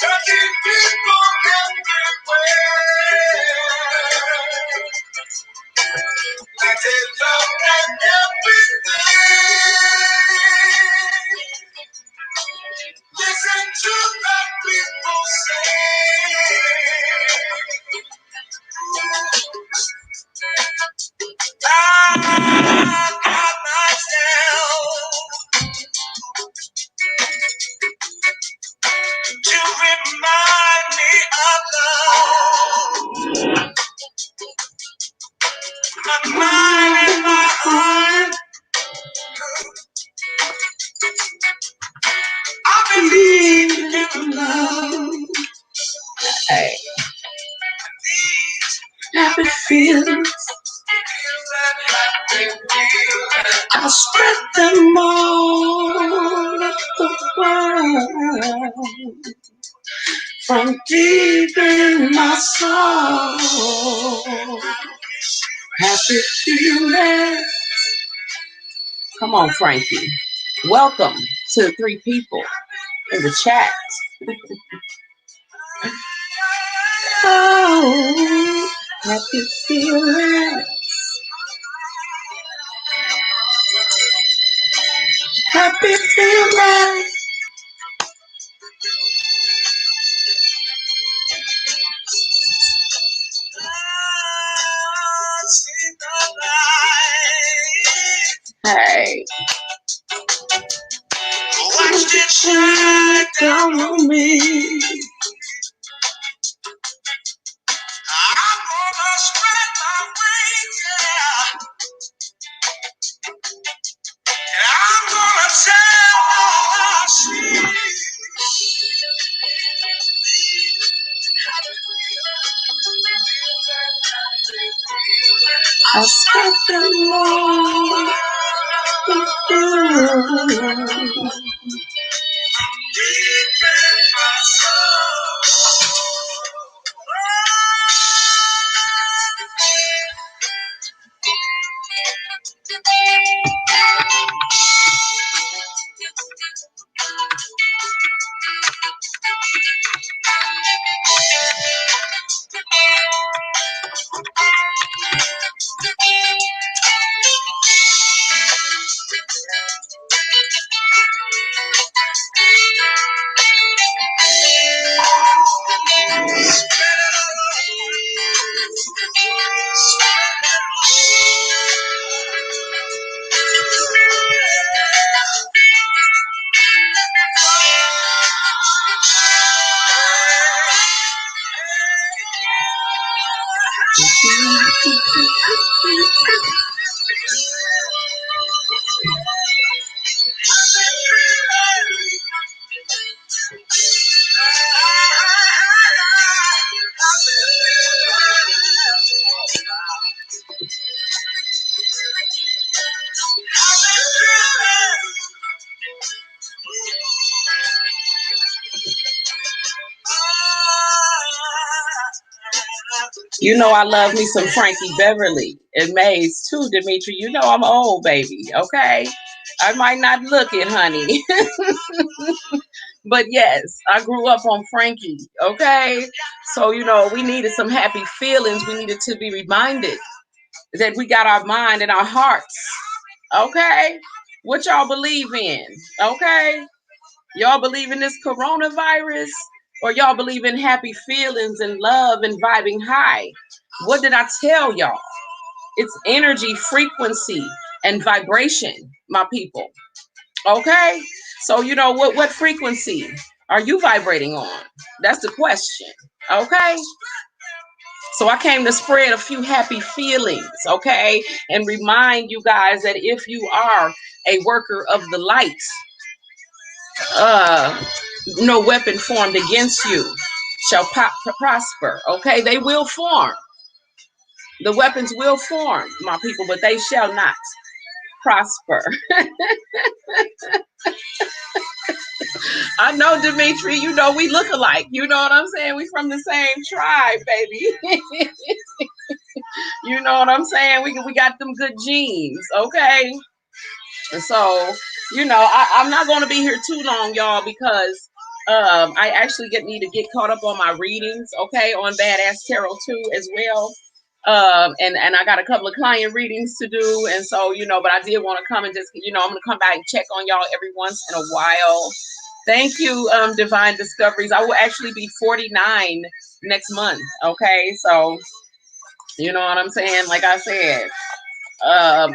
Touching people everywhere. Like they love and everything. Listen to the people say, I got myself to remind me of love. My mind and my heart, I believe in love. Hey. Happy feelings, I'll spread them all up the world. From deep in my soul, happy feelings. Come on, Frankie. Welcome to the three people in the chat. Oh, happy feelings. Happy feelings. Hey. Watch it shine down on me. I'm gonna spread my wings, yeah. And I'm gonna tell all I see. I spread them all. Deep in my soul. You know I love me some Frankie Beverly and Maze too, Dimitri. You know I'm old, baby. Okay, I might not look it, honey, but yes, I grew up on Frankie. Okay, so you know we needed some happy feelings. We needed to be reminded that we got our mind and our hearts. Okay, what y'all believe in? Okay, y'all believe in this coronavirus? Or y'all believe in happy feelings and love and vibing high? What did I tell y'all? It's energy, frequency, and vibration, my people. Okay? So you know what frequency are you vibrating on? That's the question. Okay. So I came to spread a few happy feelings, okay, and remind you guys that if you are a worker of the light, uh, no weapon formed against you shall prosper, okay? They will form. The weapons will form, my people, but they shall not prosper. I know, Dimitri, you know, we look alike. You know what I'm saying? We from the same tribe, baby. You know what I'm saying? We got them good genes, okay? And so, you know, I'm not going to be here too long, y'all, because I actually need to get caught up on my readings, okay, on Badass Tarot too as well. And I got a couple of client readings to do, and so, you know, but I did want to come and just, you know, I'm gonna come back and check on y'all every once in a while. Thank you, Divine Discoveries. I will actually be 49 next month, okay? So, you know what I'm saying? Like I said,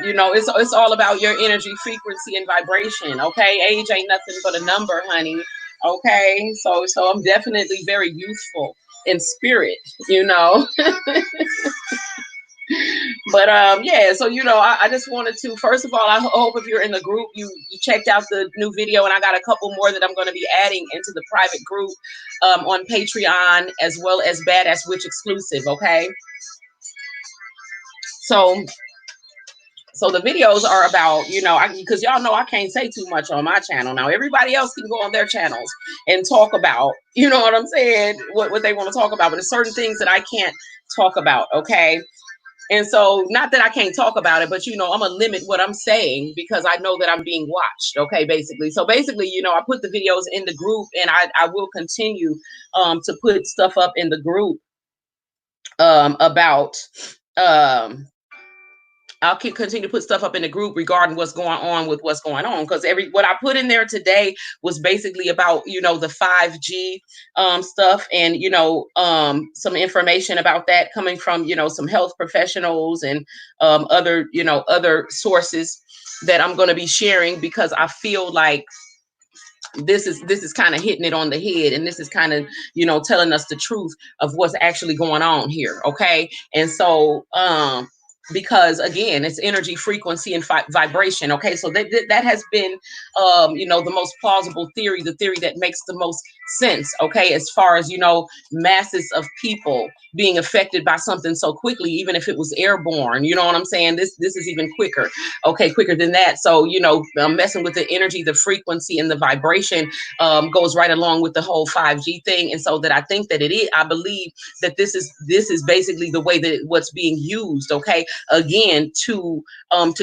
you know, it's all about your energy, frequency, and vibration. Okay, age ain't nothing but a number, honey. Okay, so I'm definitely very youthful in spirit, you know. But yeah, so you know, I just wanted to, first of all, I hope if you're in the group, you checked out the new video, and I got a couple more that I'm going to be adding into the private group on Patreon, as well as Badass Witch exclusive. Okay, so. So the videos are about, you know, because y'all know I can't say too much on my channel. Now, everybody else can go on their channels and talk about, you know what I'm saying, what they want to talk about. But there's certain things that I can't talk about, okay? And so, not that I can't talk about it, but, you know, I'm going to limit what I'm saying because I know that I'm being watched, okay, basically. So basically, you know, I put the videos in the group, and I will continue to put stuff up in the group about... I'll continue to put stuff up in the group regarding what's going on with what's going on, because what I put in there today was basically about, you know, the 5G stuff, and, you know, some information about that coming from, you know, some health professionals and other, you know, other sources that I'm going to be sharing, because I feel like this is kind of hitting it on the head, and this is kind of, you know, telling us the truth of what's actually going on here. Okay. And so because again, it's energy, frequency, and vibration. Okay, so that has been you know, the most plausible theory, the theory that makes the most sense, okay, as far as, you know, masses of people being affected by something so quickly, even if it was airborne. You know what I'm saying? This is even quicker, okay, quicker than that. So, you know, messing with the energy, the frequency, and the vibration goes right along with the whole 5G thing. And so that I think that it is, I believe that this is basically the way that what's being used, okay, again, to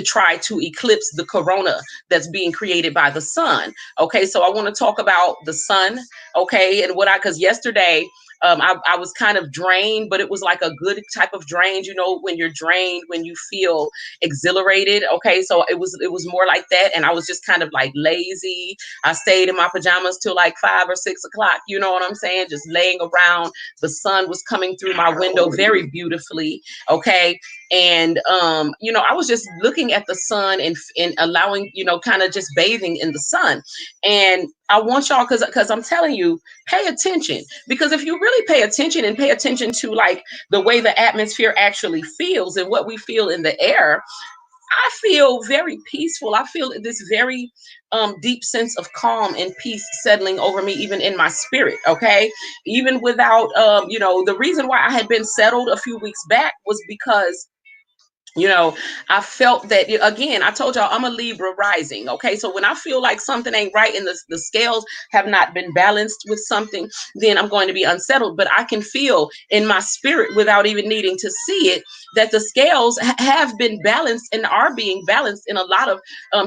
try to eclipse the corona that's being created by the sun. Okay, so I want to talk about the sun, okay, and because yesterday I was kind of drained, but it was like a good type of drained, you know, when you're drained, when you feel exhilarated. Okay, so it was more like that, and I was just kind of like lazy. I stayed in my pajamas till like 5 or 6 o'clock, you know what I'm saying, just laying around. The sun was coming through my window very beautifully, okay, and you know, I was just looking at the sun and allowing, you know, kind of just bathing in the sun. And I want y'all, because I'm telling you, pay attention, because if you really pay attention and pay attention to like the way the atmosphere actually feels and what we feel in the air, I feel very peaceful. I feel this very deep sense of calm and peace settling over me, even in my spirit. Okay, even without you know, the reason why I had been settled a few weeks back was because, you know, I felt that, again, I told y'all I'm a Libra rising. Okay, so when I feel like something ain't right and the scales have not been balanced with something, then I'm going to be unsettled. But I can feel in my spirit, without even needing to see it, that the scales have been balanced and are being balanced in a lot of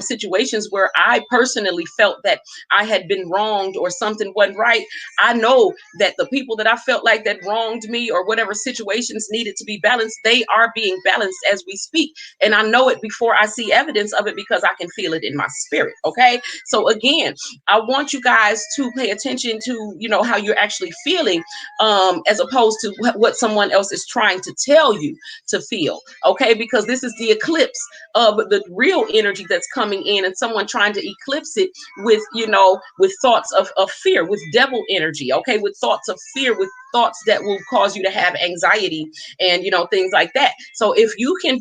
situations where I personally felt that I had been wronged or something wasn't right. I know that the people that I felt like that wronged me or whatever situations needed to be balanced, they are being balanced as we speak. And I know it before I see evidence of it because I can feel it in my spirit. Okay. So again, I want you guys to pay attention to, how you're actually feeling, as opposed to what someone else is trying to tell you to feel. Okay. Because this is the eclipse of the real energy that's coming in, and someone trying to eclipse it with, with thoughts of fear, with devil energy. Okay. With thoughts of fear, with thoughts that will cause you to have anxiety and, things like that. So if you can,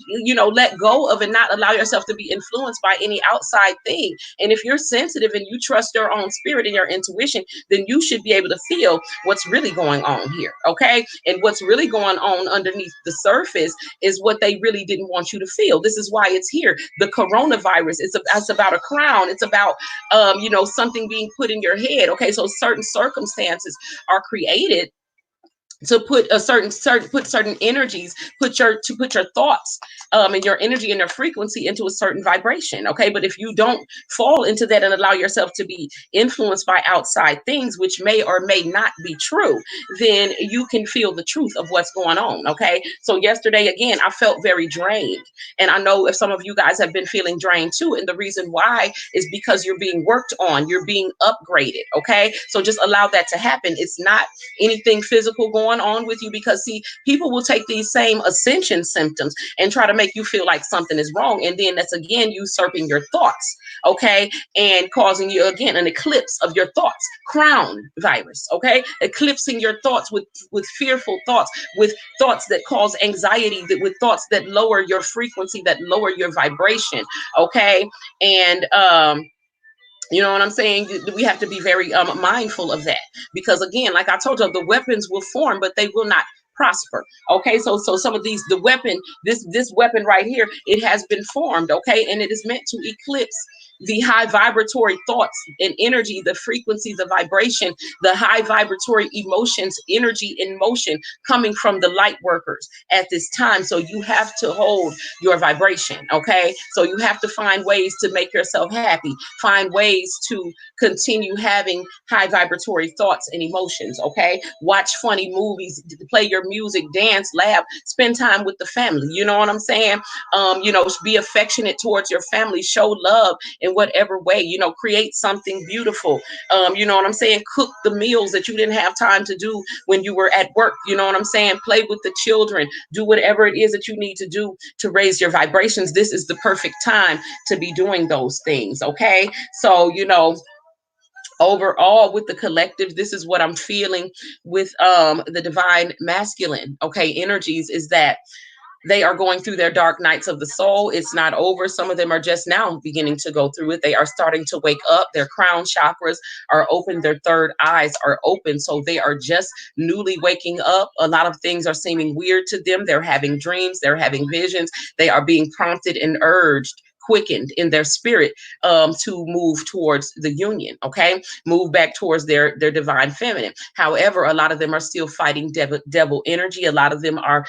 let go of and not allow yourself to be influenced by any outside thing, and if you're sensitive and you trust your own spirit and your intuition, then you should be able to feel what's really going on here. Okay. And what's really going on underneath the surface is what they really didn't want you to feel. This is why it's here. The coronavirus, it's about a crown. It's about, something being put in your head. Okay. So certain circumstances are created to put put certain energies, put your thoughts, and your energy and your frequency into a certain vibration. Okay. But if you don't fall into that and allow yourself to be influenced by outside things, which may or may not be true, then you can feel the truth of what's going on. Okay. So yesterday, again, I felt very drained, and I know if some of you guys have been feeling drained too, and the reason why is because you're being worked on, you're being upgraded. Okay. So just allow that to happen. It's not anything physical going on with you, because see, people will take these same ascension symptoms and try to make you feel like something is wrong, and then that's again usurping your thoughts. Okay. And causing you again an eclipse of your thoughts, crown virus. Okay. Eclipsing your thoughts with fearful thoughts, with thoughts that cause anxiety, with thoughts that lower your frequency, that lower your vibration. Okay. And you know what I'm saying? We have to be very mindful of that, because again, like I told you, the weapons will form, but they will not prosper. Okay, so some of these, the weapon, this weapon right here, it has been formed. Okay, and it is meant to eclipse the high vibratory thoughts and energy, the frequency, the vibration, the high vibratory emotions, energy in motion coming from the light workers at this time. So you have to hold your vibration. Okay, so you have to find ways to make yourself happy, find ways to continue having high vibratory thoughts and emotions. Okay, watch funny movies, play your music, dance, laugh, spend time with the family. You know what I'm saying? Be affectionate towards your family, show love in whatever way, create something beautiful. You know what I'm saying? Cook the meals that you didn't have time to do when you were at work. You know what I'm saying? Play with the children, do whatever it is that you need to do to raise your vibrations. This is the perfect time to be doing those things. Okay. So, overall with the collective, this is what I'm feeling with the divine masculine, okay, energies, is that they are going through their dark nights of the soul. It's not over. Some of them are just now beginning to go through it. They are starting to wake up. Their crown chakras are open. Their third eyes are open. So they are just newly waking up. A lot of things are seeming weird to them. They're having dreams. They're having visions. They are being prompted and urged, quickened in their spirit, to move towards the union. Okay, move back towards their divine feminine. However, a lot of them are still fighting devil energy. A lot of them are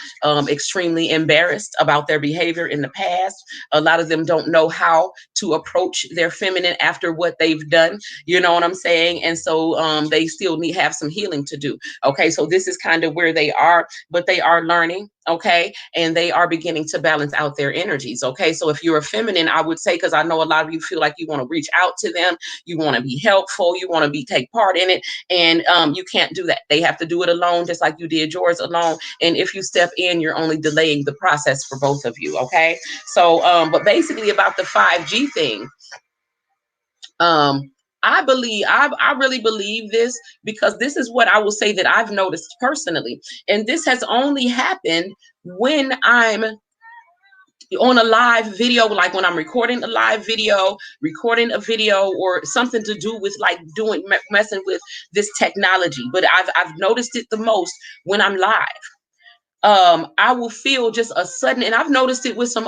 extremely embarrassed about their behavior in the past. A lot of them don't know how to approach their feminine after what they've done. You know what I'm saying? And so they still have some healing to do. Okay, so this is kind of where they are, but they are learning. Okay, and they are beginning to balance out their energies. Okay, so if you're a feminine, I would say, because I know a lot of you feel like you want to reach out to them, you want to be helpful, you want to take part in it, and you can't do that. They have to do it alone, just like you did yours alone. And if you step in, you're only delaying the process for both of you. Okay, so but basically about the 5G thing, I believe, I really believe this, because this is what I will say that I've noticed personally. And this has only happened when I'm on a live video, like when I'm recording a live video, recording a video, or something to do with like messing with this technology. But I've noticed it the most when I'm live. I will feel just a sudden, and I've noticed it with some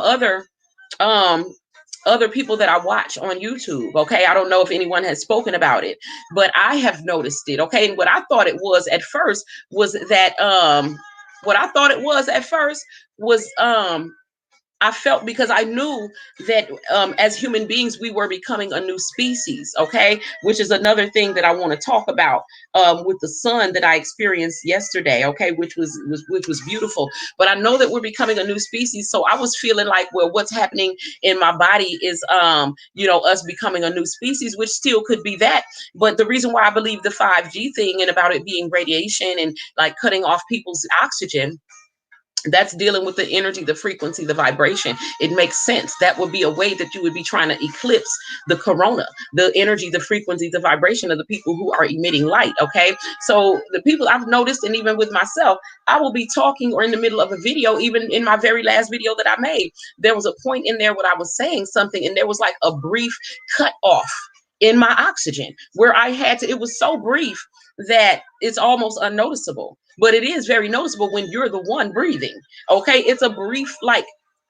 um other people that I watch on YouTube. Okay, I don't know if anyone has spoken about it, but I have noticed it. Okay, and what I thought it was at first was that what I thought it was at first was I felt, because I knew that as human beings, we were becoming a new species, okay? Which is another thing that I want to talk about with the sun that I experienced yesterday, okay? Which was beautiful. But I know that we're becoming a new species, so I was feeling like, well, what's happening in my body is, us becoming a new species, which still could be that. But the reason why I believe the 5G thing and about it being radiation and like cutting off people's oxygen, that's dealing with the energy, the frequency, the vibration. It makes sense. That would be a way that you would be trying to eclipse the corona, the energy, the frequency, the vibration of the people who are emitting light. Okay. So the people I've noticed, and even with myself, I will be talking or in the middle of a video. Even in my very last video that I made, there was a point in there when I was saying something and there was like a brief cut off in my oxygen where I had to, it was so brief that it's almost unnoticeable, but it is very noticeable when you're the one breathing. Okay, it's a brief like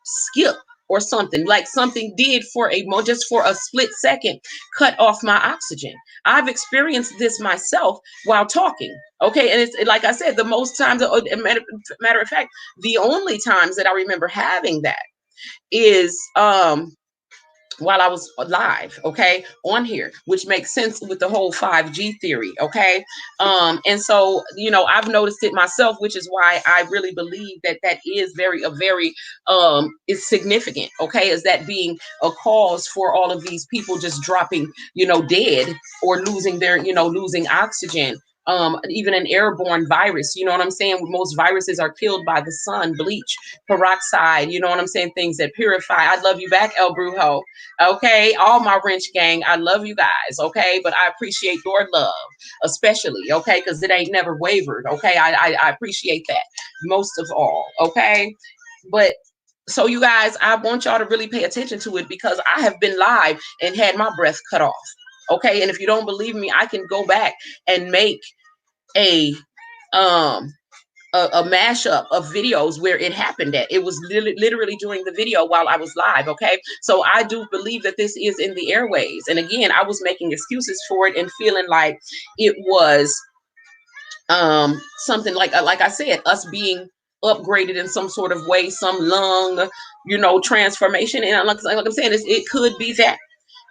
skip or something, like something did for just for a split second cut off my oxygen. I've experienced this myself while talking. Okay, and it's like I said, the most times, matter of fact, the only times that I remember having that is while I was live, okay, on here, which makes sense with the whole 5G theory, okay. And so, I've noticed it myself, which is why I really believe that that is very is significant, okay, is that being a cause for all of these people just dropping, dead or losing their, losing oxygen. Even an airborne virus, you know what I'm saying? Most viruses are killed by the sun, bleach, peroxide, you know what I'm saying? Things that purify. I love you back, El Brujo. Okay, all my wrench gang, I love you guys. Okay, but I appreciate your love, especially. Okay, because it ain't never wavered. Okay, I appreciate that most of all. Okay, but so you guys, I want y'all to really pay attention to it because I have been live and had my breath cut off. Okay, and if you don't believe me, I can go back and make a um a mashup of videos where it happened at. It was literally during the video while I was live. Okay, so I do believe that this is in the airways, and again, I was making excuses for it and feeling like it was something like I said, us being upgraded in some sort of way, some lung, transformation. And like I'm saying, it could be that,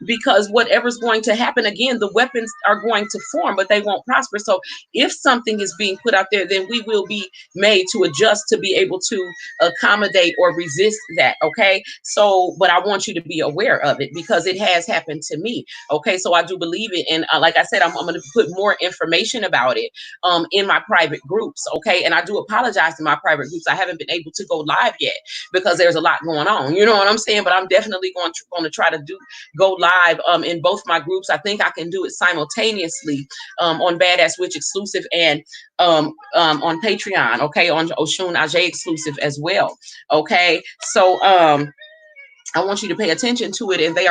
because whatever's going to happen, again, the weapons are going to form, but they won't prosper. So if something is being put out there, then we will be made to adjust to be able to accommodate or resist that. Okay, so but I want you to be aware of it because it has happened to me. Okay, so I do believe it, and like I said, I'm going to put more information about it in my private groups. Okay, and I do apologize to my private groups. I haven't been able to go live yet because there's a lot going on, you know what I'm saying, but I'm definitely going to try to go live in both my groups. I think I can do it simultaneously on Badass Witch exclusive and on Patreon, okay, on Oshun Ajay exclusive as well. Okay, so I want you to pay attention to it, and they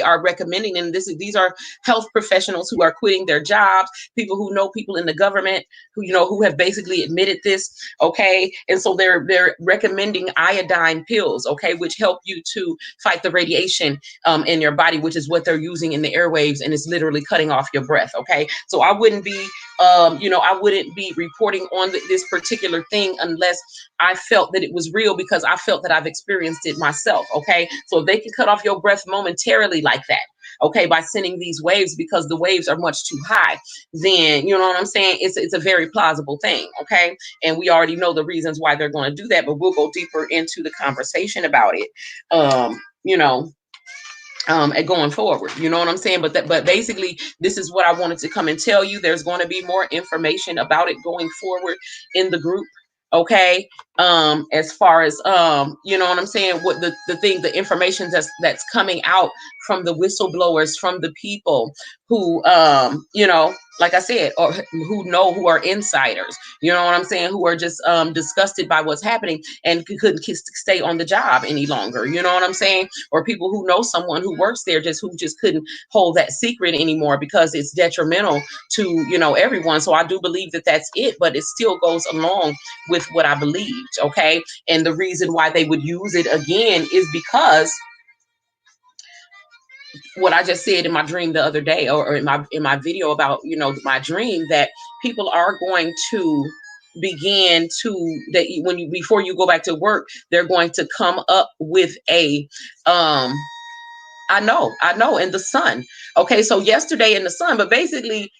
are recommending, and these are health professionals who are quitting their jobs, people who know people in the government who have basically admitted this, okay, and so they're recommending iodine pills, okay, which help you to fight the radiation in your body, which is what they're using in the airwaves, and it's literally cutting off your breath, okay. So I wouldn't be I wouldn't be reporting on this particular thing unless I felt that it was real, because I felt that I've experienced it myself. Okay, so if they can cut off your breath momentarily like that, okay, by sending these waves, because the waves are much too high, then you know what I'm saying, it's a very plausible thing. Okay, and we already know the reasons why they're going to do that, but we'll go deeper into the conversation about it. And going forward, you know what I'm saying? But basically, this is what I wanted to come and tell you. There's going to be more information about it going forward in the group. Okay. As far as you know what I'm saying, what the information that's coming out from the whistleblowers, from the people who like I said, or who are insiders, you know what I'm saying, who are just disgusted by what's happening and couldn't stay on the job any longer, you know what I'm saying, or people who know someone who works there who just couldn't hold that secret anymore because it's detrimental to everyone. So I do believe that that's it, but it still goes along with what I believed. Okay, and the reason why they would use it again is because what I just said in my dream the other day, or in my video about my dream, that people are going to begin to when you before you go back to work, they're going to come up with a I know, in the sun. Okay, so yesterday in the sun, but basically,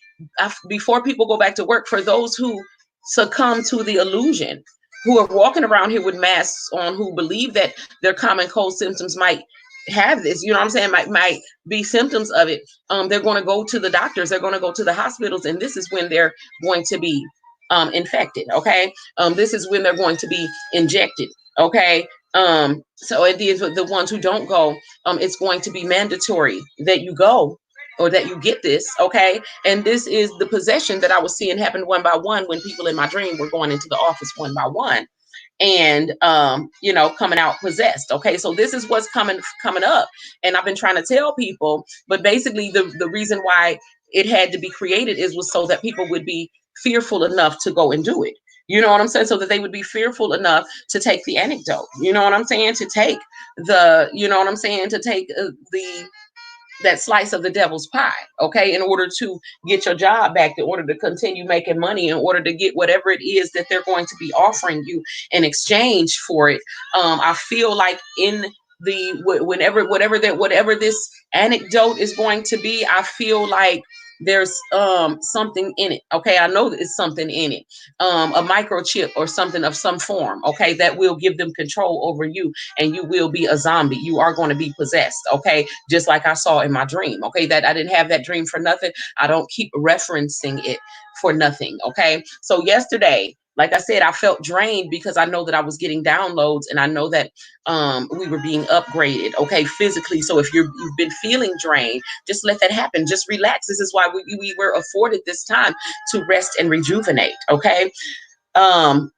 before people go back to work, for those who succumb to the illusion, who are walking around here with masks on, who believe that their common cold symptoms might have this, you know what I'm saying, might be symptoms of it, they're going to go to the doctors, they're going to go to the hospitals, and this is when they're going to be infected. Okay, this is when they're going to be injected. Okay, so it is with the ones who don't go, it's going to be mandatory that you go or that you get this. Okay, and this is the possession that I was seeing happen one by one when people in my dream were going into the office one by one, and coming out possessed. Okay, so this is what's coming up, and I've been trying to tell people, but basically the reason why it had to be created was so that people would be fearful enough to go and do it. You know what I'm saying? So that they would be fearful enough to take the anecdote. You know what I'm saying? To take to take the that slice of the devil's pie, okay, in order to get your job back, in order to continue making money, in order to get whatever it is that they're going to be offering you in exchange for it. I feel like in the whatever this anecdote is going to be, I feel like there's something in it. Okay, I know that it's something in it, a microchip or something of some form, okay, that will give them control over you, and you will be a zombie. You are going to be possessed, okay, just like I saw in my dream. Okay, that I didn't have that dream for nothing. I don't keep referencing it for nothing. Okay, so yesterday, like I said, I felt drained because I know that I was getting downloads, and I know that we were being upgraded, okay, physically. So if you've been feeling drained, just let that happen. Just relax. This is why we were afforded this time to rest and rejuvenate. Okay. Um,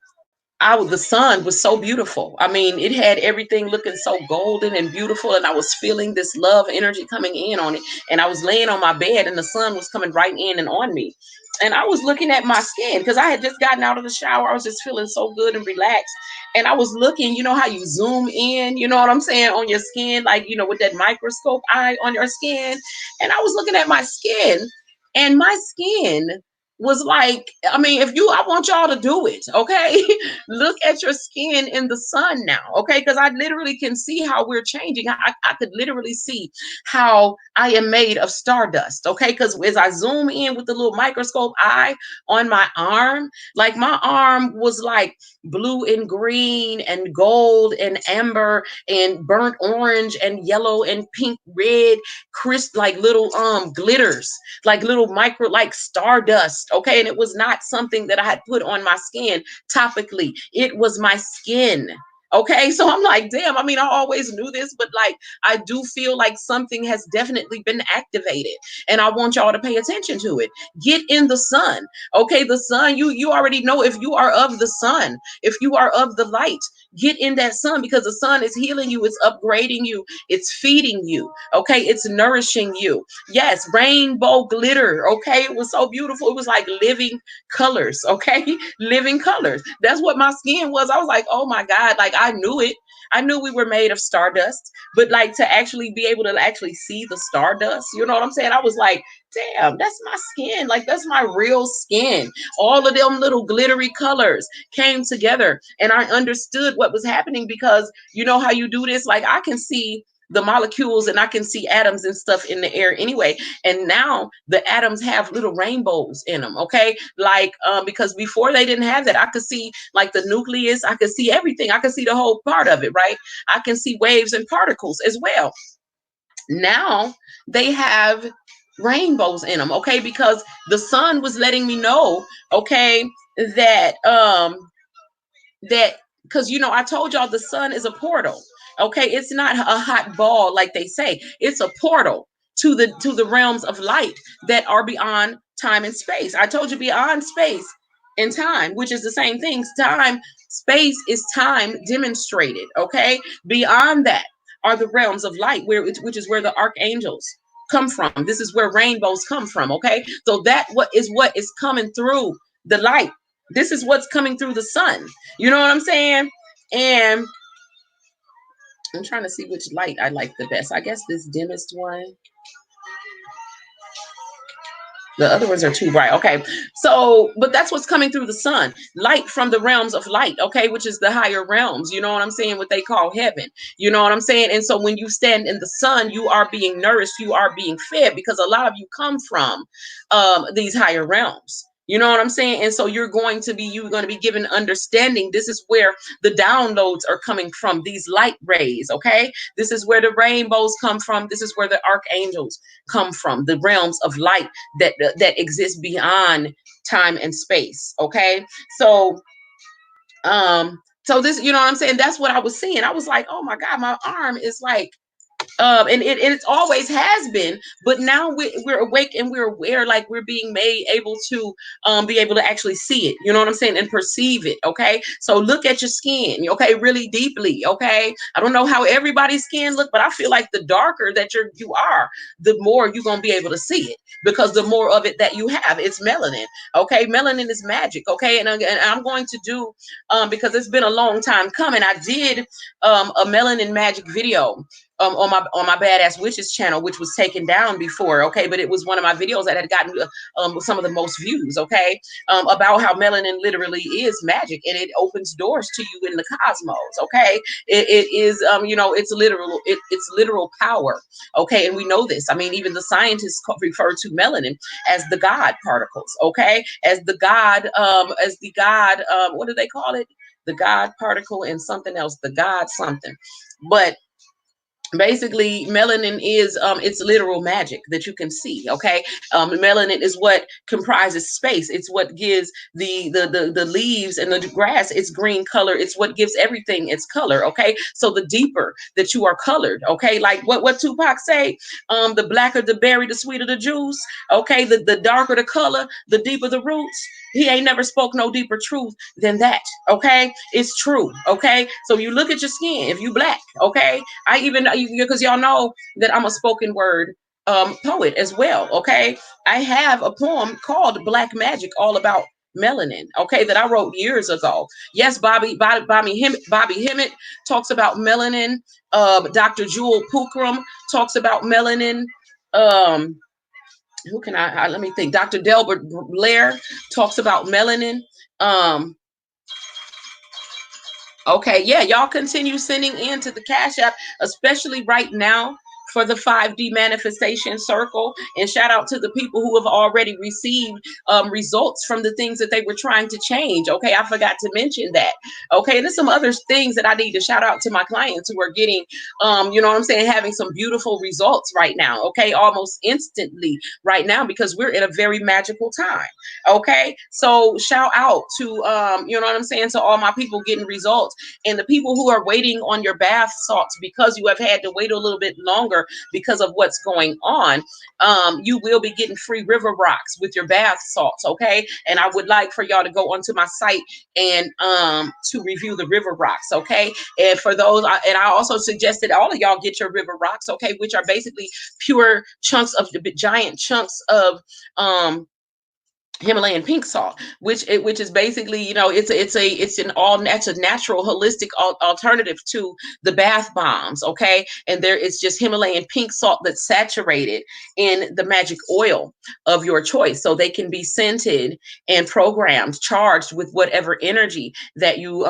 the sun was so beautiful. I mean, it had everything looking so golden and beautiful, and I was feeling this love energy coming in on it. And I was laying on my bed, and the sun was coming right in and on me. And I was looking at my skin because I had just gotten out of the shower. I was just feeling so good and relaxed. And I was looking, you know how you zoom in, you know what I'm saying, on your skin, like, with that microscope eye on your skin. And I was looking at my skin, and my skin was like, I mean, I want y'all to do it, okay? Look at your skin in the sun now, okay? Because I literally can see how we're changing. I could literally see how I am made of stardust, okay? Because as I zoom in with the little microscope eye on my arm, like my arm was like blue and green and gold and amber and burnt orange and yellow and pink, red, crisp, like little glitters, like little micro, like stardust, okay? And it was not something that I had put on my skin topically. It was my skin. Okay, so I'm like, damn, I mean, I always knew this, but like, I do feel like something has definitely been activated, and I want y'all to pay attention to it. Get in the sun. Okay, the sun, you already know, if you are of the sun, if you are of the light, get in that sun, because the sun is healing you, it's upgrading you, it's feeding you, okay, it's nourishing you. Yes, rainbow glitter, okay, it was so beautiful. It was like living colors, okay, living colors. That's what my skin was. I was like, oh my God, like I knew it. I knew we were made of stardust, but like to actually be able to actually see the stardust, you know what I'm saying? I was like, damn, that's my skin. Like that's my real skin. All of them little glittery colors came together, and I understood what was happening, because you know how you do this? Like I can see the molecules, and I can see atoms and stuff in the air anyway. And now the atoms have little rainbows in them. Okay. Like, because before they didn't have that, I could see like the nucleus, I could see everything. I could see the whole part of it. Right. I can see waves and particles as well. Now they have rainbows in them. Okay. Because the sun was letting me know, okay, that, that because I told y'all the sun is a portal. Okay, it's not a hot ball like they say. It's a portal to the realms of light that are beyond time and space. I told you, beyond space and time, which is the same thing. Time, space is time demonstrated. Okay, beyond that are the realms of light, which is where the archangels come from. This is where rainbows come from. Okay, so what is coming through the light. This is what's coming through the sun. You know what I'm saying? And I'm trying to see which light I like the best. I guess this dimmest one. The other ones are too bright. Okay. So, but that's what's coming through the sun. Light from the realms of light, okay, which is the higher realms. You know what I'm saying? What they call heaven. You know what I'm saying? And so when you stand in the sun, you are being nourished, you are being fed because a lot of you come from these higher realms. You know what I'm saying? And so you're going to be given understanding. This is where the downloads are coming from, these light rays, okay? This is where the rainbows come from. This is where the archangels come from, the realms of light that exist beyond time and space, okay? So so this, you know what I'm saying? That's what I was seeing. I was like, oh my God, my arm is like and it always has been, but now we're awake and we're aware, like we're being made able to be able to actually see it, you know what I'm saying, and perceive it, okay? So look at your skin, okay, really deeply, okay? I don't know how everybody's skin look, but I feel like the darker that you are, the more you're gonna be able to see it, because the more of it that you have, it's melanin, okay? Melanin is magic, okay? And I'm going to do because it's been a long time coming, I did a melanin magic video on my Badass Witches channel, which was taken down before, okay, but it was one of my videos that had gotten some of the most views, okay, about how melanin literally is magic and it opens doors to you in the cosmos, okay. It is it's literal power, okay, and we know this. I mean, even the scientists refer to melanin as the God particles, okay, as the God what do they call it, the God particle and something else, the God something, but basically melanin is it's literal magic that you can see, okay. Melanin is what comprises space. It's what gives the leaves and the grass its green color. It's what gives everything its color, okay. So the deeper that you are colored, okay, like what Tupac say, the blacker the berry, the sweeter the juice, okay. The darker the color, the deeper the roots. He ain't never spoke no deeper truth than that, okay. It's true, okay. So you look at your skin, if you black, okay. I even, because y'all know that I'm a spoken word poet as well, okay. I have a poem called Black Magic, all about melanin, okay, that I wrote years ago. Yes, Bobby Hemmett talks about melanin. Dr. Jewel Pookrum talks about melanin. Um, who can let me think. Dr. Delbert Blair talks about melanin. Um, Okay, yeah, y'all continue sending in to the Cash App, especially right now for the 5D manifestation circle. And shout out to the people who have already received results from the things that they were trying to change. Okay, I forgot to mention that. Okay, and there's some other things that I need to shout out to my clients who are getting, you know what I'm saying, having some beautiful results right now. Okay, almost instantly right now, because we're in a very magical time. Okay, so shout out to, you know what I'm saying, to all my people getting results. And the people who are waiting on your bath salts because you have had to wait a little bit longer because of what's going on, you will be getting free river rocks with your bath salts, okay? And I would like for y'all to go onto my site and to review the river rocks, okay? And for those, and I also suggested all of y'all get your river rocks, okay, which are basically pure chunks of the giant chunks of Himalayan pink salt, which is basically, you know, it's an all natural holistic alternative to the bath bombs, okay? And there it's just Himalayan pink salt that's saturated in the magic oil of your choice, so they can be scented and programmed, charged with whatever energy that you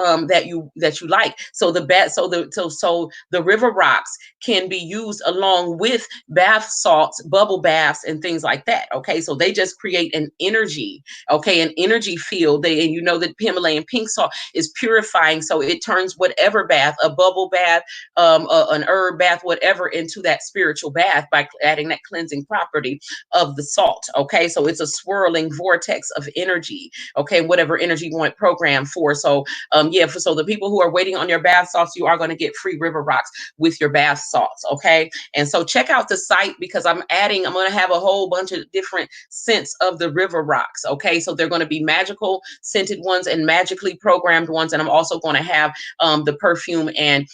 like. So the river rocks can be used along with bath salts, bubble baths, and things like that, okay? So they just create an energy, okay, an energy field. And you know that Himalayan pink salt is purifying, so it turns whatever bath, a bubble bath, an herb bath, whatever, into that spiritual bath by adding that cleansing property of the salt, okay? So it's a swirling vortex of energy, okay, whatever energy you want it programmed for. So so the people who are waiting on your bath salts, you are going to get free river rocks with your bath salts, okay? And so check out the site, because I'm going to have a whole bunch of different scents of the river rocks, okay? So they're going to be magical scented ones and magically programmed ones, and I'm also going to have the perfume and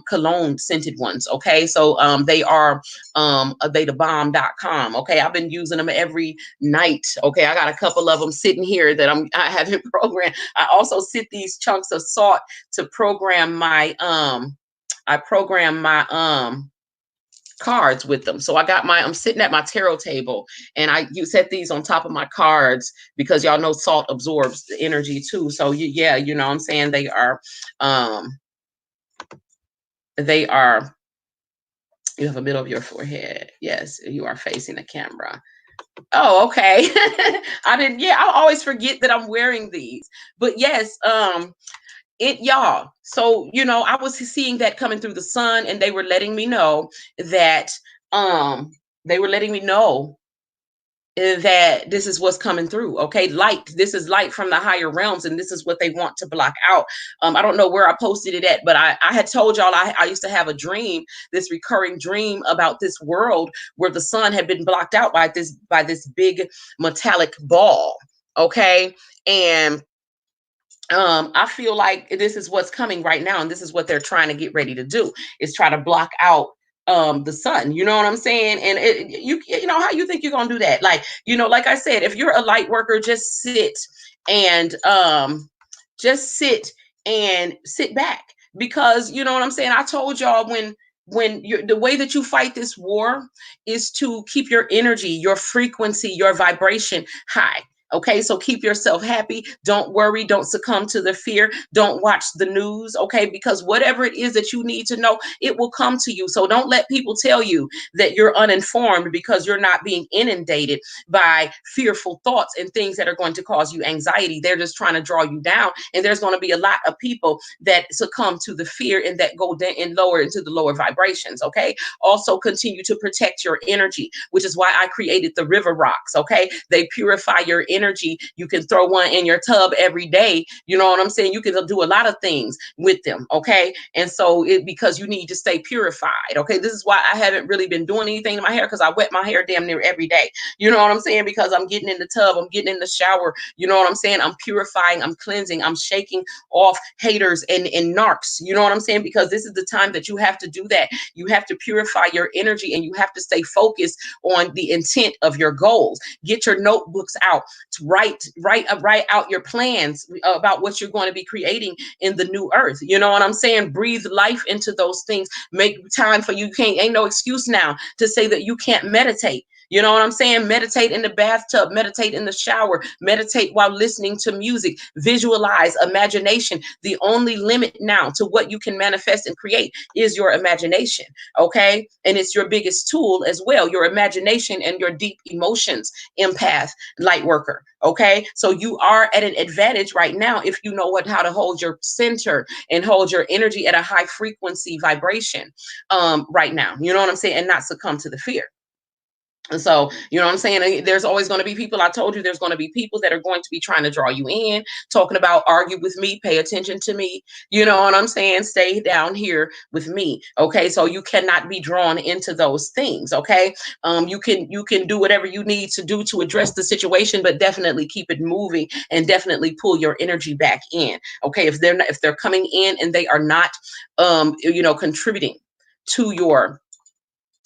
cologne scented ones, okay? So they are abetabomb.com, okay? I've been using them every night, okay? I got a couple of them sitting here that I haven't programmed. I also sit these chunks of salt to program my cards with them. So I'm sitting at my tarot table, and you set these on top of my cards because y'all know salt absorbs the energy too. So yeah, you know what I'm saying, um they are, you have a middle of your forehead. Yes, you are facing the camera. Oh, okay. I always forget that I'm wearing these. But yes, y'all. So, I was seeing that coming through the sun, and they were letting me know that um they were letting me know that this is what's coming through. Okay, light. This is light from the higher realms, and this is what they want to block out. I don't know where I posted it at, but I had told y'all I used to have a dream, this recurring dream about this world where the sun had been blocked out by this big metallic ball. Okay, and I feel like this is what's coming right now, and this is what they're trying to get ready to do, is try to block out the sun. You know what I'm saying? And you know how you think you're gonna do that? Like, like I said, if you're a light worker, and just sit back, because you know what I'm saying. I told y'all, when the way that you fight this war is to keep your energy, your frequency, your vibration high. Okay, so keep yourself happy. Don't worry. Don't succumb to the fear. Don't watch the news. Okay, because whatever it is that you need to know, it will come to you. So don't let people tell you that you're uninformed, because you're not being inundated by fearful thoughts and things that are going to cause you anxiety. They're just trying to draw you down. And there's going to be a lot of people that succumb to the fear and that go down and lower into the lower vibrations. Okay, also continue to protect your energy, which is why I created the river rocks. Okay, they purify your energy. You can throw one in your tub every day. You know what I'm saying? You can do a lot of things with them. Okay, and so because you need to stay purified. Okay, this is why I haven't really been doing anything to my hair, because I wet my hair damn near every day. You know what I'm saying? Because I'm getting in the tub, I'm getting in the shower. You know what I'm saying? I'm purifying, I'm cleansing, I'm shaking off haters and narcs. You know what I'm saying? Because this is the time that you have to do that. You have to purify your energy, and you have to stay focused on the intent of your goals. Get your notebooks out to write out your plans about what you're going to be creating in the new earth. You know what I'm saying? Breathe life into those things. Make time for you. Ain't no excuse now to say that you can't meditate. You know what I'm saying? Meditate in the bathtub, meditate in the shower, meditate while listening to music, visualize, imagination. The only limit now to what you can manifest and create is your imagination. Okay, and it's your biggest tool as well, your imagination and your deep emotions, empath, light worker. Okay, so you are at an advantage right now if you know how to hold your center and hold your energy at a high frequency vibration right now. You know what I'm saying? And not succumb to the fear. And so, you know what I'm saying? There's always going to be people. I told you there's going to be people that are going to be trying to draw you in, talking about argue with me, pay attention to me. You know what I'm saying? Stay down here with me. Okay. So you cannot be drawn into those things. Okay. You can do whatever you need to do to address the situation, but definitely keep it moving and definitely pull your energy back in. Okay. If they're coming in and they are not, contributing to your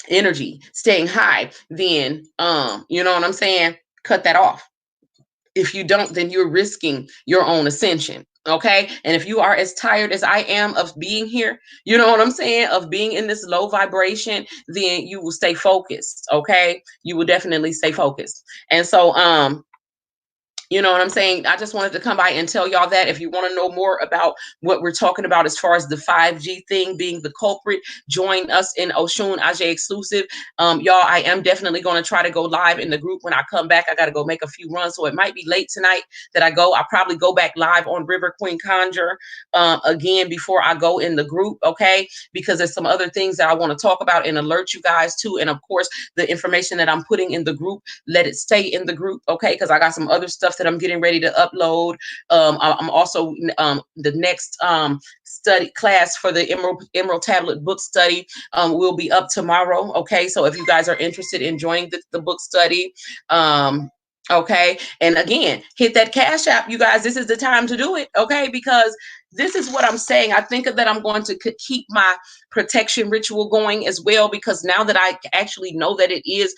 energy staying high, then you know what I'm saying, cut that off. If you don't, then you're risking your own ascension. Okay, and if you are as tired as I am of being here, you know what I'm saying, of being in this low vibration, then you will stay focused. Okay, you will definitely stay focused. And so you know what I'm saying? I just wanted to come by and tell y'all that. If you want to know more about what we're talking about as far as the 5G thing being the culprit, join us in Oshun Aj exclusive. Y'all, I am definitely going to try to go live in the group when I come back. I got to go make a few runs, so it might be late tonight that I go. I'll probably go back live on River Queen Conjure again before I go in the group, okay? Because there's some other things that I want to talk about and alert you guys to. And of course, the information that I'm putting in the group, let it stay in the group, okay? Because I got some other stuff that I'm getting ready to upload. I'm also the next study class for the Emerald Tablet book study will be up tomorrow. Okay, so if you guys are interested in joining the book study, Okay. And again, hit that cash app, you guys. This is the time to do it. Okay. Because this is what I'm saying. I think that I'm going to keep my protection ritual going as well, because now that I actually know that it is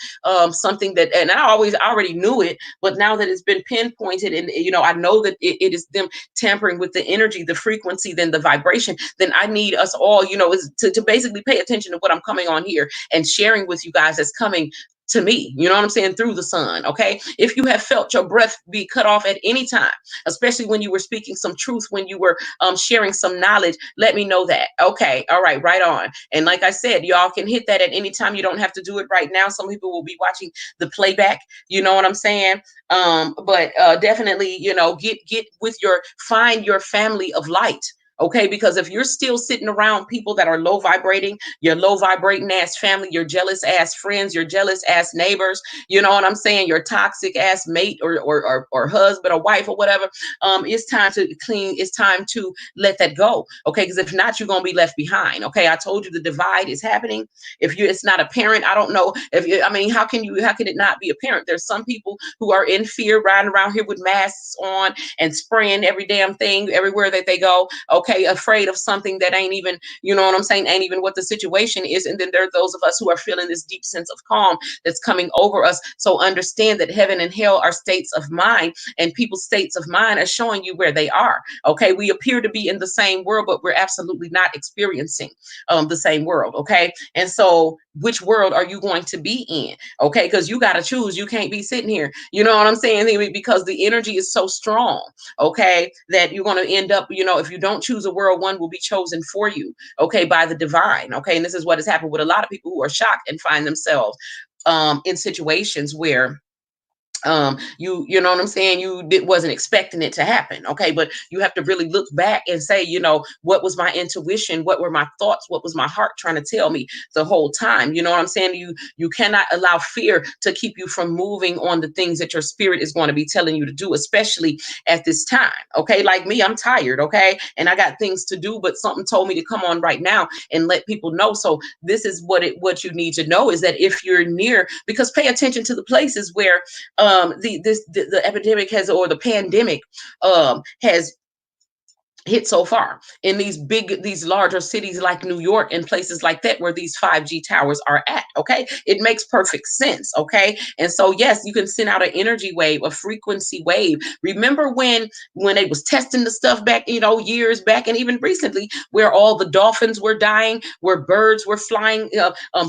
something that, and I already knew it, but now that it's been pinpointed, and I know that it is them tampering with the energy, the frequency, then the vibration, then I need us all, is to basically pay attention to what I'm coming on here and sharing with you guys that's coming to me, you know what I'm saying, through the sun. Okay. If you have felt your breath be cut off at any time, especially when you were speaking some truth, when you were sharing some knowledge, let me know that. Okay. All right. Right on. And like I said, y'all can hit that at any time. You don't have to do it right now. Some people will be watching the playback. You know what I'm saying? But definitely, get with find your family of light. Okay, because if you're still sitting around people that are low vibrating, your low vibrating ass family, your jealous ass friends, your jealous ass neighbors, you know what I'm saying, your toxic ass mate or husband or wife or whatever, it's time to clean. It's time to let that go. Okay, because if not, you're gonna be left behind. Okay, I told you the divide is happening. If it's not apparent, I don't know if I mean, how can it not be apparent? There's some people who are in fear, riding around here with masks on and spraying every damn thing everywhere that they go. Okay, afraid of something that ain't even, you know what I'm saying, ain't even what the situation is. And then there are those of us who are feeling this deep sense of calm that's coming over us. So understand that heaven and hell are states of mind, and people's states of mind are showing you where they are. Okay, we appear to be in the same world, but we're absolutely not experiencing the same world. Okay, and so which world are you going to be in? Okay, because you got to choose. You can't be sitting here, you know what I'm saying, because the energy is so strong. Okay, that you're going to end up, if you don't choose a world, one will be chosen for you. Okay, by the divine. Okay, and this is what has happened with a lot of people who are shocked and find themselves in situations where you know what I'm saying, wasn't expecting it to happen. Okay, but you have to really look back and say, what was my intuition, what were my thoughts, what was my heart trying to tell me the whole time? You know what I'm saying? You cannot allow fear to keep you from moving on the things that your spirit is going to be telling you to do, especially at this time. Okay, like me, I'm tired. Okay, and I got things to do, but something told me to come on right now and let people know. So this is what you need to know, is that if you're near, because pay attention to the places where the epidemic has, or the pandemic has hit so far, in these larger cities like New York and places like that, where these 5G towers are at. Okay, it makes perfect sense. Okay, and so yes, you can send out an energy wave, a frequency wave. Remember when they was testing the stuff back, years back, and even recently, where all the dolphins were dying, where birds were flying,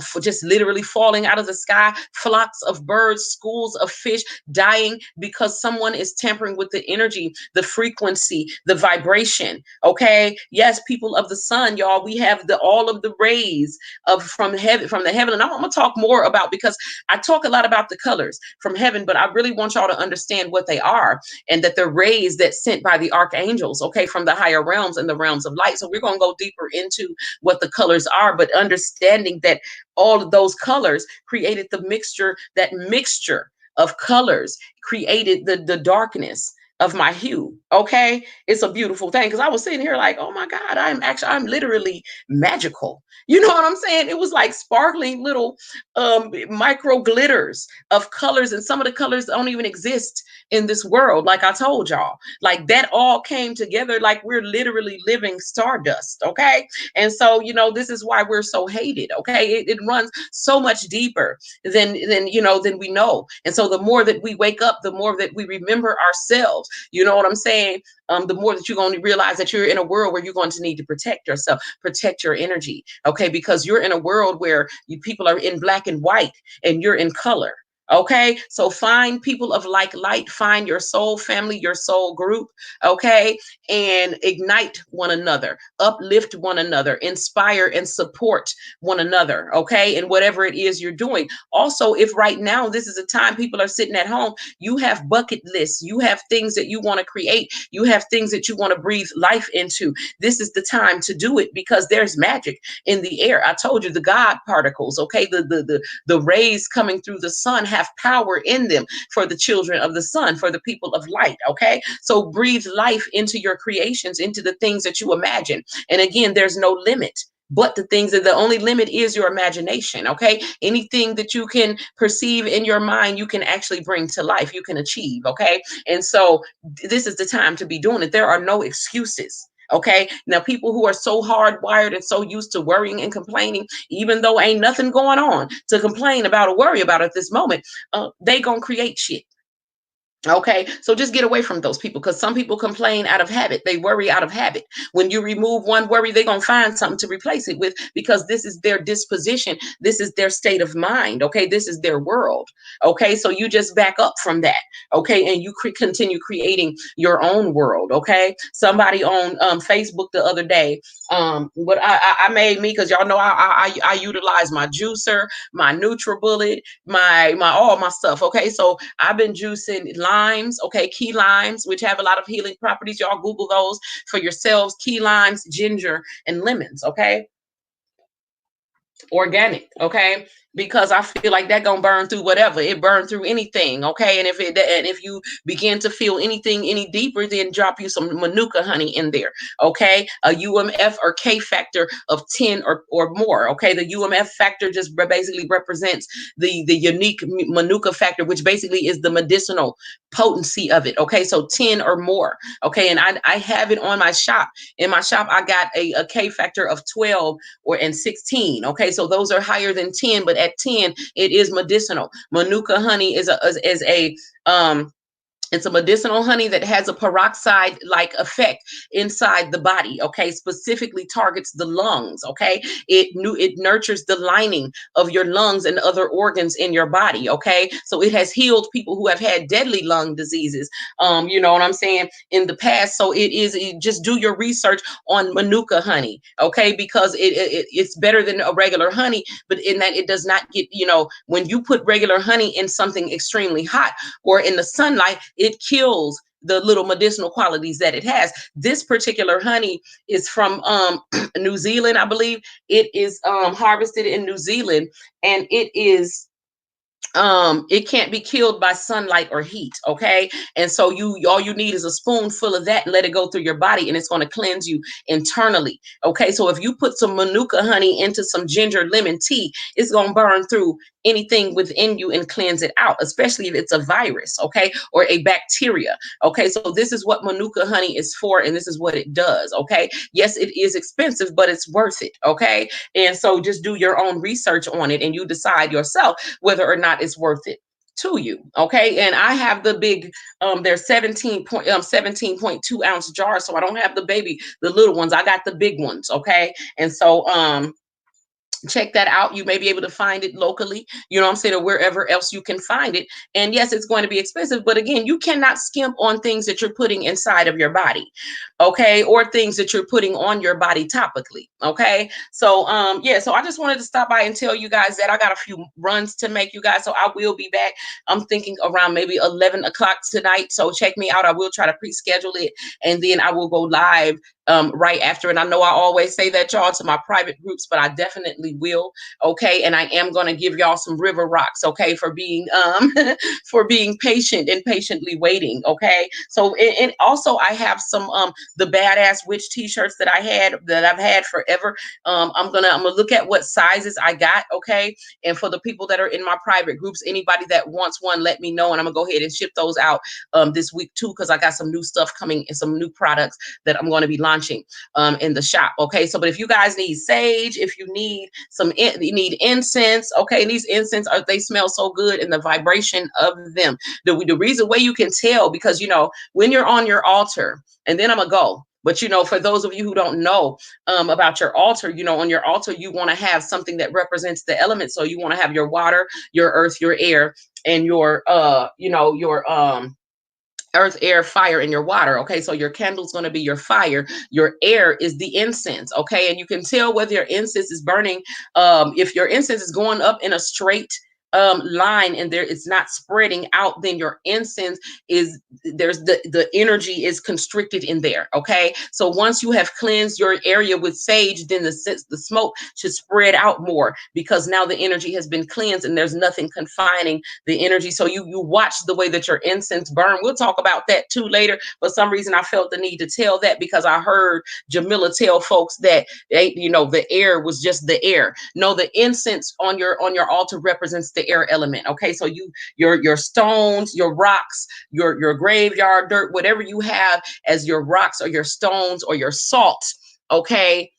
for just literally falling out of the sky, flocks of birds, schools of fish dying, because someone is tampering with the energy, the frequency, the vibration. Okay, yes, people of the sun, y'all, we have all of the rays from the heaven, and I'm gonna talk more about, because I talk a lot about the colors from heaven, but I really want y'all to understand what they are, and that they're rays that sent by the archangels, okay, from the higher realms and the realms of light. So we're gonna go deeper into what the colors are, but understanding that all of those colors created that mixture of colors created the darkness of my hue. Okay, it's a beautiful thing, because I was sitting here like, oh my God, I'm literally magical. You know what I'm saying? It was like sparkling little micro glitters of colors, and some of the colors don't even exist in this world. Like I told y'all, like that all came together, like we're literally living stardust. Okay, and so this is why we're so hated. Okay, it runs so much deeper than we know. And so the more that we wake up, the more that we remember ourselves, you know what I'm saying, the more that you're going to realize that you're in a world where you're going to need to protect yourself, protect your energy. Okay, because you're in a world where people are in black and white, and you're in color. Okay, so find people of like light, find your soul family, your soul group. Okay, and ignite one another, uplift one another, inspire and support one another. Okay, and whatever it is you're doing. Also, if right now this is a time people are sitting at home, you have bucket lists, you have things that you want to create, you have things that you want to breathe life into. This is the time to do it, because there's magic in the air. I told you, the God particles, okay, the rays coming through the sun have power in them for the children of the sun, for the people of light. Okay, so breathe life into your creations, into the things that you imagine. And again, there's no limit. but the things that the only limit is your imagination. Okay, anything that you can perceive in your mind, you can actually bring to life, you can achieve. Okay, and so this is the time to be doing it. There are no excuses. Okay, now people who are so hardwired and so used to worrying and complaining, even though ain't nothing going on to complain about or worry about at this moment, they gonna create shit. Okay, so just get away from those people, because some people complain out of habit. They worry out of habit. When you remove one worry, they're going to find something to replace it with, because this is their disposition. This is their state of mind. Okay, this is their world. Okay, so you just back up from that. Okay, and you continue creating your own world. Okay, somebody on Facebook the other day, what I made me, because y'all know I utilize my juicer, my NutriBullet, my all my stuff. Okay, so I've been juicing limes, okay, key limes, which have a lot of healing properties. Y'all Google those for yourselves. Key limes, ginger, and lemons. Okay, organic. Okay, because I feel like that gonna burn through whatever. It burned through anything. Okay, and if you begin to feel anything any deeper, then drop you some manuka honey in there. Okay, a UMF or K factor of 10 or more. Okay, the UMF factor just basically represents the unique manuka factor, which basically is the medicinal potency of it. Okay, so 10 or more. Okay, and I have it on my shop. In my shop, I got a K factor of 12 or and 16. Okay, so those are higher than 10, but at 10 it is medicinal. Manuka honey is a it's a medicinal honey that has a peroxide like effect inside the body. Okay, specifically targets the lungs. Okay, it nurtures the lining of your lungs and other organs in your body. Okay, so it has healed people who have had deadly lung diseases, you know what I'm saying, in the past. So just do your research on manuka honey. Okay, because it's better than a regular honey, but in that it does not get, you know, when you put regular honey in something extremely hot or in the sunlight, it kills the little medicinal qualities that it has. This particular honey is from New Zealand, I believe. It is harvested in New Zealand, and it can't be killed by sunlight or heat. Okay, and so you all you need is a spoonful of that and let it go through your body, and it's going to cleanse you internally. Okay, so if you put some manuka honey into some ginger lemon tea, it's going to burn through anything within you and cleanse it out, especially if it's a virus, okay, or a bacteria. Okay, so this is what manuka honey is for, and this is what it does. Okay, yes, it is expensive, but it's worth it. Okay, and so just do your own research on it, and you decide yourself whether or not it's worth it to you. Okay, and I have the big they're 17.2 ounce jars, so I don't have the little ones. I got the big ones. Okay, and so check that out. You may be able to find it locally, you know what I'm saying, or wherever else you can find it. And yes, it's going to be expensive, but again, you cannot skimp on things that you're putting inside of your body, okay, or things that you're putting on your body topically. Okay, so yeah, so I just wanted to stop by and tell you guys that I got a few runs to make, you guys, so I will be back. I'm thinking around maybe 11 o'clock tonight, so check me out. I will try to pre-schedule it, and then I will go live right after. And I know I always say that, y'all, to my private groups, but I definitely will. Okay, and I am going to give y'all some river rocks, okay, for being for being patient and patiently waiting. Okay, so and also I have some the badass witch t-shirts that I've had forever. I'm gonna look at what sizes I got. Okay, and for the people that are in my private groups, anybody that wants one, let me know, and I'm gonna go ahead and ship those out this week too, because I got some new stuff coming and some new products that I'm going to be launching in the shop. Okay, so but if you guys need sage, if you need you need incense, okay, and these incense they smell so good, and the vibration of them, the reason why you can tell, because you know when you're on your altar, and then I'm gonna go. But you know, for those of you who don't know about your altar, you know, on your altar you want to have something that represents the elements. So you want to have your water, your earth, your air, and your you know, your earth, air, fire, and your water. Okay, so your candle's going to be your fire, your air is the incense. Okay, and you can tell whether your incense is burning, if your incense is going up in a straight line in there, it's not spreading out, then your incense is, there's the energy is constricted in there. Okay, so once you have cleansed your area with sage, then the smoke should spread out more, because now the energy has been cleansed and there's nothing confining the energy. So you watch the way that your incense burn. We'll talk about that too later. For some reason I felt the need to tell that, because I heard Jamila tell folks that the air was just the air. No, the incense on your altar represents the air element. Okay, so your stones, your rocks, your graveyard dirt, whatever you have as your rocks or your stones or your salt, okay,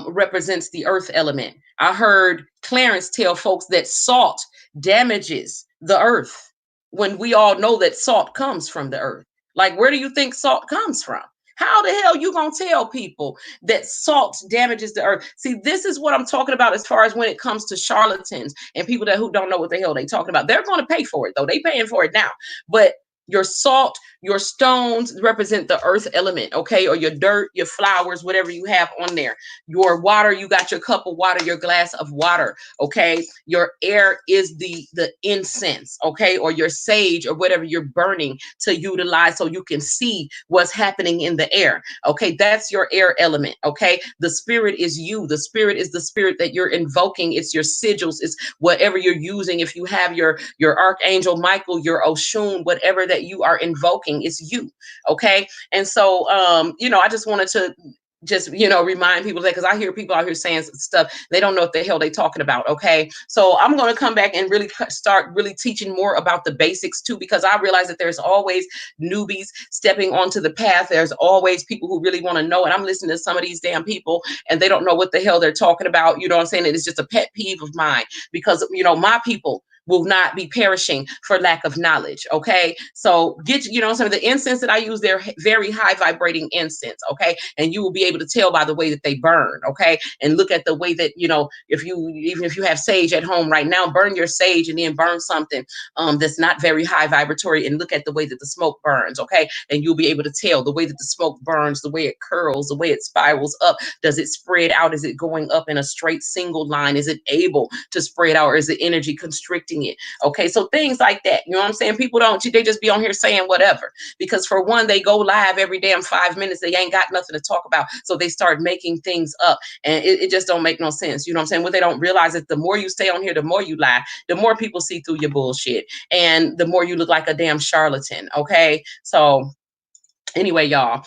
represents the earth element. I heard Clarence tell folks that salt damages the earth, when we all know that salt comes from the earth. Like, where do you think salt comes from? How the hell you gonna tell people that salt damages the earth? See, this is what I'm talking about as far as when it comes to charlatans and people who don't know what the hell they talking about. They're going to pay for it, though. They paying for it now. But your salt, your stones represent the earth element, okay? Or your dirt, your flowers, whatever you have on there. Your water, you got your cup of water, your glass of water, okay? Your air is the incense, okay? Or your sage or whatever you're burning to utilize so you can see what's happening in the air, okay? That's your air element, okay? The spirit is you. The spirit is the spirit that you're invoking. It's your sigils. It's whatever you're using. If you have your archangel Michael, your Oshun, whatever that you are invoking, is you, okay? And so I just wanted to remind people that, because I hear people out here saying stuff they don't know what the hell they talking about. Okay, so I'm going to come back and really start really teaching more about the basics too, because I realize that there's always newbies stepping onto the path. There's always people who really want to know, and I'm listening to some of these damn people and they don't know what the hell they're talking about. You know what I'm saying? It's just a pet peeve of mine, because my people will not be perishing for lack of knowledge. Okay, so get some of the incense that I use, they're very high vibrating incense. Okay, and you will be able to tell by the way that they burn. Okay, and look at the way that even if you have sage at home right now, burn your sage and then burn something that's not very high vibratory, and look at the way that the smoke burns. Okay, and you'll be able to tell the way that the smoke burns, the way it curls, the way it spirals up. Does it spread out? Is it going up in a straight single line? Is it able to spread out, or is the energy constricting it? Okay, so things like that. You know what I'm saying? People they just be on here saying whatever, because for one, they go live every damn 5 minutes. They ain't got nothing to talk about, so they start making things up, and it just don't make no sense. You know what I'm saying? What they don't realize is the more you stay on here, the more you lie, the more people see through your bullshit, and the more you look like a damn charlatan. Okay, so anyway, y'all,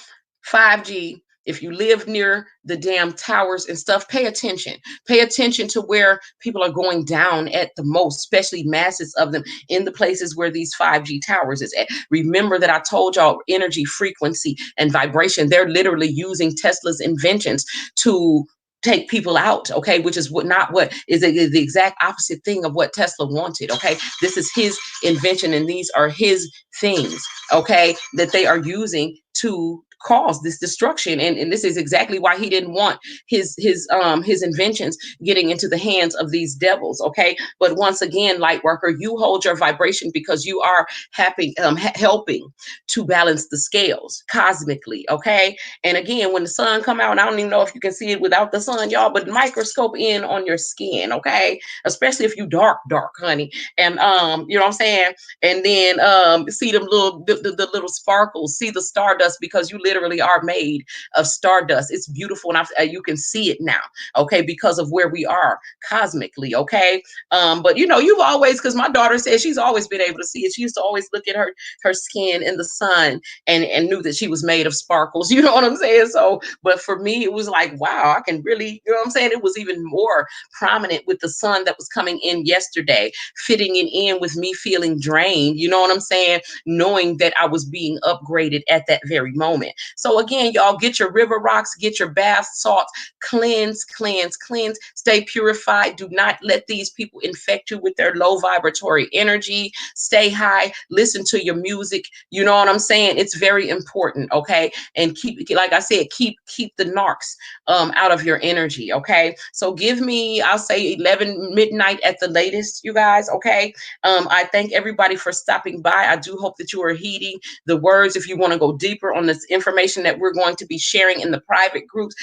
5G. If you live near the damn towers and stuff, pay attention. Pay attention to where people are going down at the most, especially masses of them in the places where these 5G towers is at. Remember that I told y'all energy, frequency, and vibration. They're literally using Tesla's inventions to take people out, okay, which is what is the exact opposite thing of what Tesla wanted. Okay, this is his invention and these are his things, okay, that they are using to cause this destruction, and this is exactly why he didn't want his inventions getting into the hands of these devils. Okay, but once again, light worker, you hold your vibration because you are helping to balance the scales cosmically. Okay, and again, when the sun come out, I don't even know if you can see it without the sun, y'all, but microscope in on your skin. Okay, especially if you dark, honey, and you know what I'm saying, and then see them the little sparkles, see the stardust, because you literally are made of stardust. It's beautiful, and you can see it now, okay, because of where we are cosmically. Okay, but you've always, because my daughter says she's always been able to see it. She used to always look at her skin in the sun and knew that she was made of sparkles. You know what I'm saying? So, but for me, it was like, wow, I can really, you know what I'm saying? It was even more prominent with the sun that was coming in yesterday, fitting it in with me feeling drained. You know what I'm saying? Knowing that I was being upgraded at that very moment. So again, y'all, get your river rocks, get your bath salts, cleanse, stay purified. Do not let these people infect you with their low vibratory energy. Stay high, listen to your music. You know what I'm saying? It's very important, okay? And keep, like I said, keep the narcs out of your energy, okay? So give me, I'll say 11 midnight at the latest, you guys, okay? I thank everybody for stopping by. I do hope that you are heeding the words. If you want to go deeper deeper on this information that we're going to be sharing in the private groups,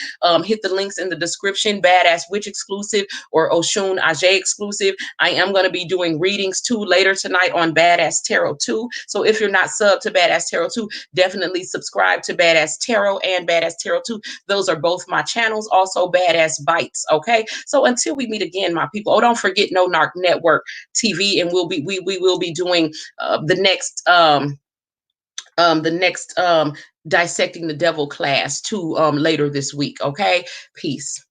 hit the links in the description, Badass Witch exclusive or Oshun Ajay exclusive. I am going to be doing readings too later tonight on Badass Tarot 2. So if you're not subbed to Badass Tarot 2, definitely subscribe to Badass Tarot and Badass Tarot 2. Those are both my channels. Also Badass Bites. Okay. So until we meet again, my people. Oh, don't forget No Narc Network TV, and we will be doing the next dissecting the devil class too later this week. Okay. Peace.